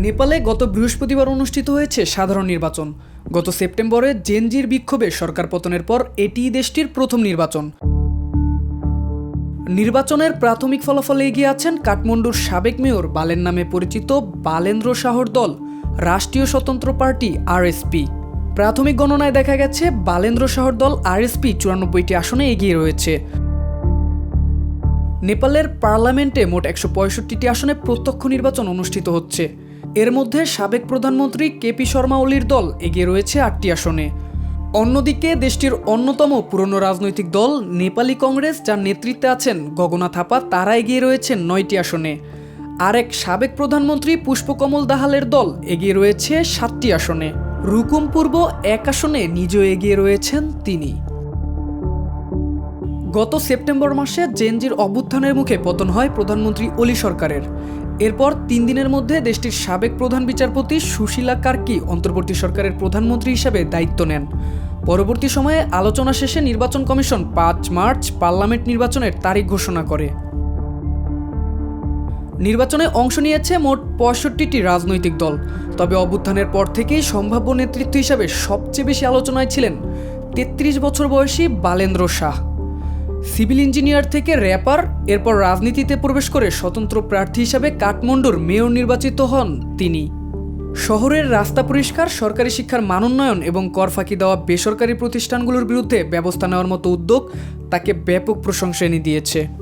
নেপালে গত বৃহস্পতিবার অনুষ্ঠিত হয়েছে সাধারণ নির্বাচন। গত সেপ্টেম্বরে জেনজির বিক্ষোভে সরকার পতনের পর এটিই দেশটির প্রথম নির্বাচন। নির্বাচনের প্রাথমিক ফলাফলে এগিয়ে আছেন কাঠমান্ডুর সাবেক মেয়র বালেন নামে পরিচিত বালেন্দ্র শাহর দল রাষ্ট্রীয় স্বতন্ত্র পার্টি আরএসপি। প্রাথমিক গণনায় দেখা গেছে বালেন্দ্র শাহর দল আরএসপি 94টি আসনে এগিয়ে রয়েছে। নেপালের পার্লামেন্টে মোট 165টি আসনে প্রত্যক্ষ নির্বাচন অনুষ্ঠিত হচ্ছে। এর মধ্যে সাবেক প্রধানমন্ত্রী কেপি শর্মা ওলির দল এগিয়ে রয়েছে 8টি আসনে। অন্যদিকে দেশটির অন্যতম পুরনো রাজনৈতিক দল নেপালি কংগ্রেস, যার নেতৃত্বে আছেন গগনা থাপা, তারা এগিয়ে রয়েছেন 9টি আসনে। আরেক সাবেক প্রধানমন্ত্রী পুষ্পকমল দাহালের দল এগিয়ে রয়েছে 7টি আসনে। রুকুম পূর্ব 1 আসনে নিজেও এগিয়ে রয়েছেন তিনি। গত সেপ্টেম্বর মাসে জেনজির অভ্যুত্থানের মুখে পতন হয় প্রধানমন্ত্রী ওলি সরকারের। এরপর 3 দিনের মধ্যে দেশটির সাবেক প্রধান বিচারপতি সুশীলা কার্কি অন্তর্বর্তী সরকারের প্রধানমন্ত্রী হিসেবে দায়িত্ব নেন। পরবর্তী সময়ে আলোচনা শেষে নির্বাচন কমিশন 5 মার্চ পার্লামেন্ট নির্বাচনের তারিখ ঘোষণা করে। নির্বাচনে অংশ নিয়েছে মোট 65টি রাজনৈতিক দল। তবে অভ্যুত্থানের পর থেকেই সম্ভাব্য নেতৃত্ব হিসাবে সবচেয়ে বেশি আলোচনায় ছিলেন 33 বছর বয়সী বালেন্দ্র শাহ। সিভিল ইঞ্জিনিয়ার থেকে র্যাপার, এরপর রাজনীতিতে প্রবেশ করে স্বতন্ত্র প্রার্থী হিসাবে কাঠমান্ডুর মেয়র নির্বাচিত হন তিনি। শহরের রাস্তা পরিষ্কার, সরকারি শিক্ষার মানোন্নয়ন এবং কর ফাঁকি দেওয়া বেসরকারি প্রতিষ্ঠানগুলোর বিরুদ্ধে ব্যবস্থা নেওয়ার মতো উদ্যোগ তাকে ব্যাপক প্রশংসা এনে দিয়েছে।